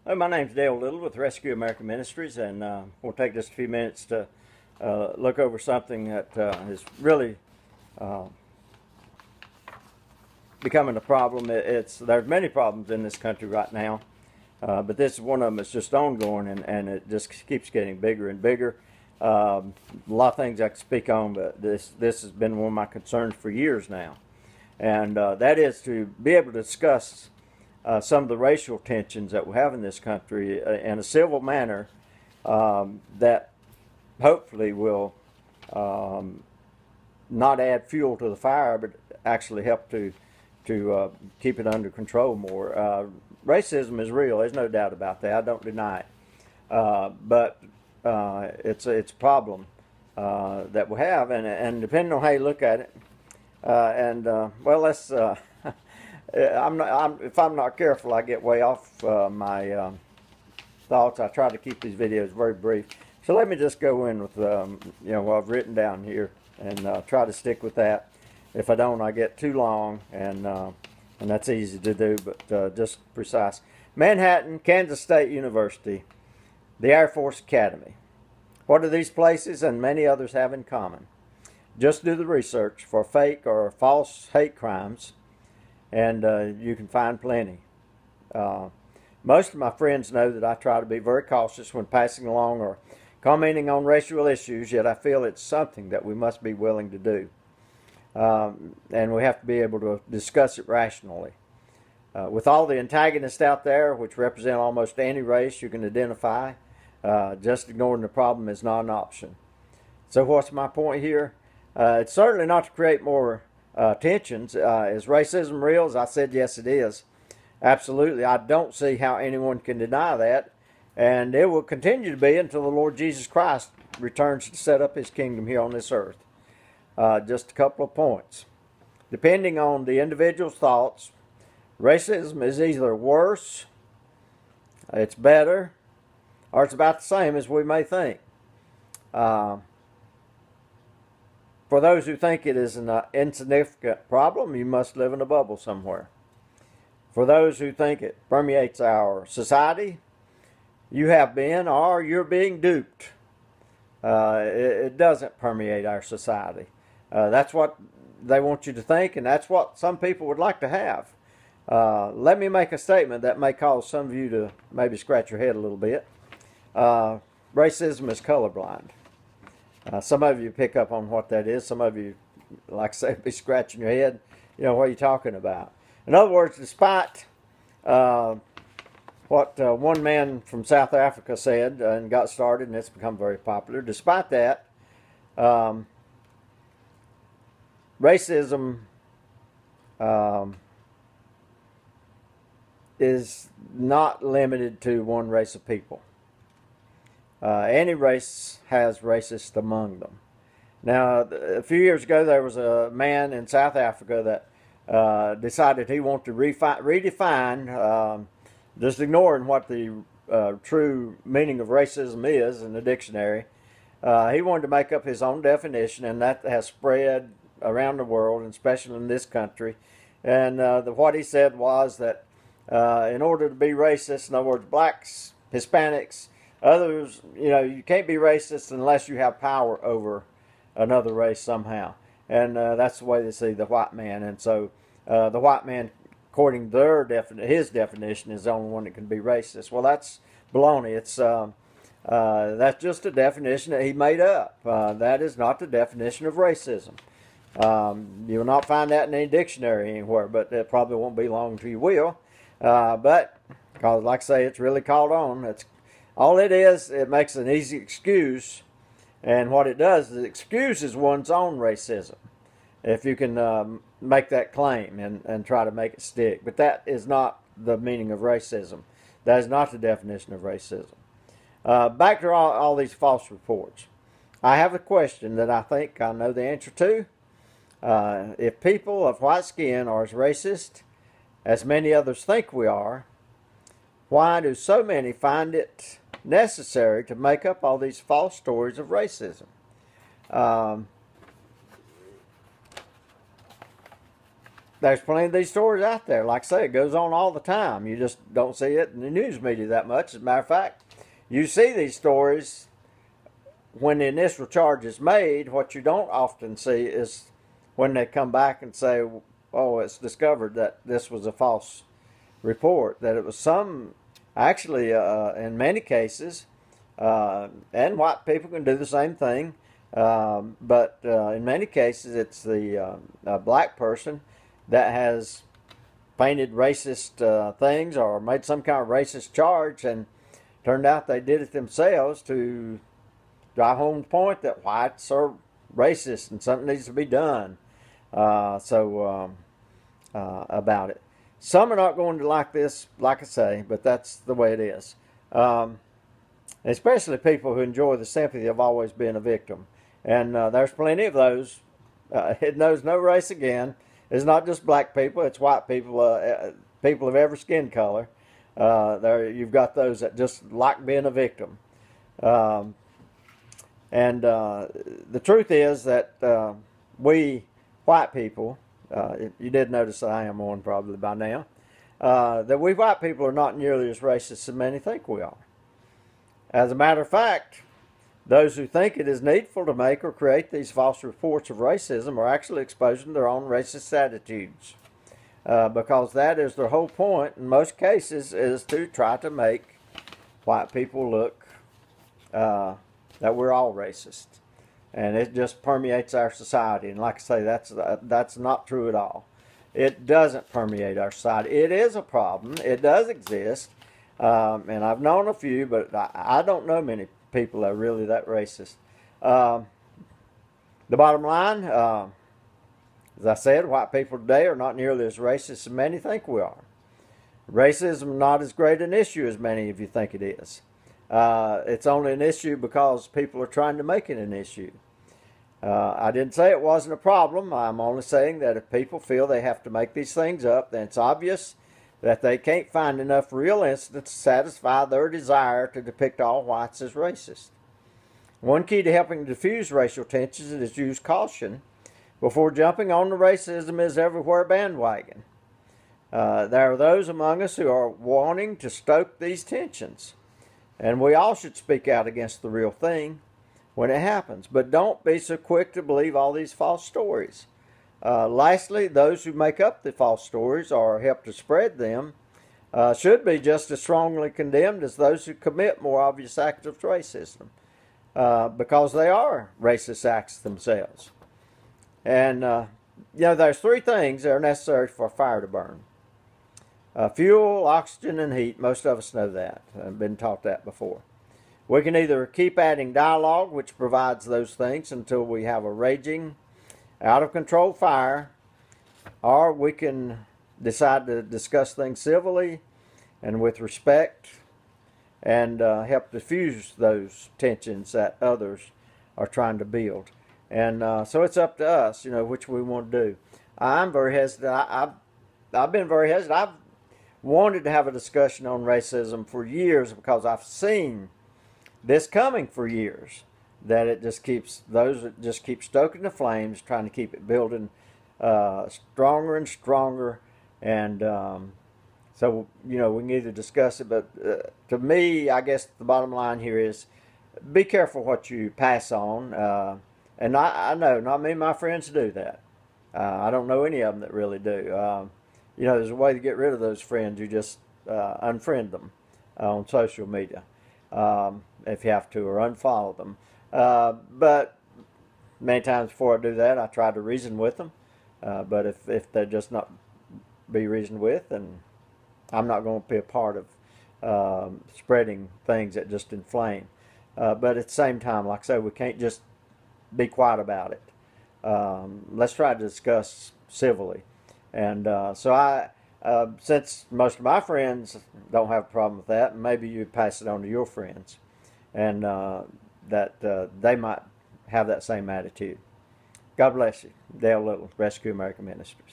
Hello, my name's Dale Little with Rescue America Ministries, and we'll take just a few minutes to look over something that is really becoming a problem. There's many problems in this country right now, but this is one of them that's just ongoing, and it just keeps getting bigger and bigger. A lot of things I could speak on, but this has been one of my concerns for years now, and that is to be able to discuss some of the racial tensions that we have in this country in a civil manner that hopefully will not add fuel to the fire, but actually help to keep it under control more. Racism is real. There's no doubt about that. I don't deny it. But it's a problem that we have, and depending on how you look at it, well, let's. If I'm not careful, I get way off my thoughts. I try to keep these videos very brief. So let me just go in with what I've written down here and try to stick with that. If I don't, I get too long, and that's easy to do, but just precise. Manhattan, Kansas State University, the Air Force Academy. What do these places and many others have in common? Just do the research for fake or false hate crimes, and you can find plenty. Most of my friends know that I try to be very cautious when passing along or commenting on racial issues, yet I feel it's something that we must be willing to do. And we have to be able to discuss it rationally. With all the antagonists out there, which represent almost any race you can identify, just ignoring the problem is not an option. So what's my point here? It's certainly not to create more tensions. Is racism real? As I said, yes, it is. Absolutely. I don't see how anyone can deny that. And it will continue to be until the Lord Jesus Christ returns to set up his kingdom here on this earth. Just a couple of points. Depending on the individual's thoughts, racism is either worse, it's better, or it's about the same as we may think. For those who think it is an insignificant problem, you must live in a bubble somewhere. For those who think it permeates our society, you have been or you're being duped. It doesn't permeate our society. That's what they want you to think, and that's what some people would like to have. Let me make a statement that may cause some of you to maybe scratch your head a little bit. Racism is colorblind. Some of you pick up on what that is. Some of you, like I say, be scratching your head. You know, what are you talking about? In other words, despite what one man from South Africa said and got started, and it's become very popular, despite that, racism is not limited to one race of people. Any race has racists among them. Now, a few years ago, there was a man in South Africa that decided he wanted to redefine, just ignoring what the true meaning of racism is in the dictionary. He wanted to make up his own definition, and that has spread around the world, and especially in this country. And what he said was that in order to be racist, in other words, blacks, Hispanics, others, you can't be racist unless you have power over another race somehow. And that's the way they see the white man. And so the white man, according to his definition, is the only one that can be racist. Well, that's baloney. That's just a definition that he made up. That is not the definition of racism. You will not find that in any dictionary anywhere, but it probably won't be long until you will. But, because like I say, it's really caught on. All it is, it makes an easy excuse, and what it does is it excuses one's own racism, if you can make that claim and try to make it stick. But that is not the meaning of racism. That is not the definition of racism. Back to all these false reports. I have a question that I think I know the answer to. If people of white skin are as racist as many others think we are, why do so many find it necessary to make up all these false stories of racism? there's plenty of these stories out there. Like I say, it goes on all the time. You just don't see it in the news media that much. As a matter of fact, you see these stories when the initial charge is made. What you don't often see is when they come back and say, oh, it's discovered that this was a false report, that it was actually, in many cases, and white people can do the same thing, but in many cases it's the black person that has painted racist things or made some kind of racist charge, and turned out they did it themselves to drive home the point that whites are racist and something needs to be done about it. Some are not going to like this, like I say, but that's the way it is. Especially people who enjoy the sympathy of always being a victim. And there's plenty of those. It knows no race again. It's not just black people, it's white people, people of every skin color. You've got those that just like being a victim. The truth is that we white people, you did notice that I am on probably by now, that we white people are not nearly as racist as many think we are. As a matter of fact, those who think it is needful to make or create these false reports of racism are actually exposing their own racist attitudes. Because that is their whole point in most cases, is to try to make white people look that we're all racist. And it just permeates our society. And like I say, that's not true at all. It doesn't permeate our society. It is a problem. It does exist. And I've known a few, but I don't know many people that are really that racist. The bottom line, as I said, white people today are not nearly as racist as many think we are. Racism is not as great an issue as many of you think it is. It's only an issue because people are trying to make it an issue. I didn't say it wasn't a problem. I'm only saying that if people feel they have to make these things up, then it's obvious that they can't find enough real incidents to satisfy their desire to depict all whites as racist. One key to helping diffuse racial tensions is to use caution before jumping on the racism is everywhere bandwagon. There are those among us who are wanting to stoke these tensions, and we all should speak out against the real thing when it happens. But don't be so quick to believe all these false stories. Lastly, those who make up the false stories or help to spread them should be just as strongly condemned as those who commit more obvious acts of racism, because they are racist acts themselves. And, there's three things that are necessary for a fire to burn. Fuel, oxygen, and heat. Most of us know that. I've been taught that before. We can either keep adding dialogue, which provides those things until we have a raging, out-of-control fire, or we can decide to discuss things civilly and with respect and help diffuse those tensions that others are trying to build. And so it's up to us, which we want to do. I'm very hesitant. I've been very hesitant. I've wanted to have a discussion on racism for years because I've seen this coming for years. That it just keeps stoking the flames, trying to keep it building stronger and stronger. And so we can either discuss it, but to me, I guess the bottom line here is be careful what you pass on. And I know not many of my friends do that. I don't know any of them that really do. There's a way to get rid of those friends. You just unfriend them on social media if you have to, or unfollow them. But many times before I do that, I try to reason with them. But if they're just not be reasoned with, then I'm not going to be a part of spreading things that just inflame. But at the same time, like I say, we can't just be quiet about it. Let's try to discuss civilly. And so since most of my friends don't have a problem with that, maybe you pass it on to your friends, and that they might have that same attitude. God bless you. Dale Little, Rescue American Ministries.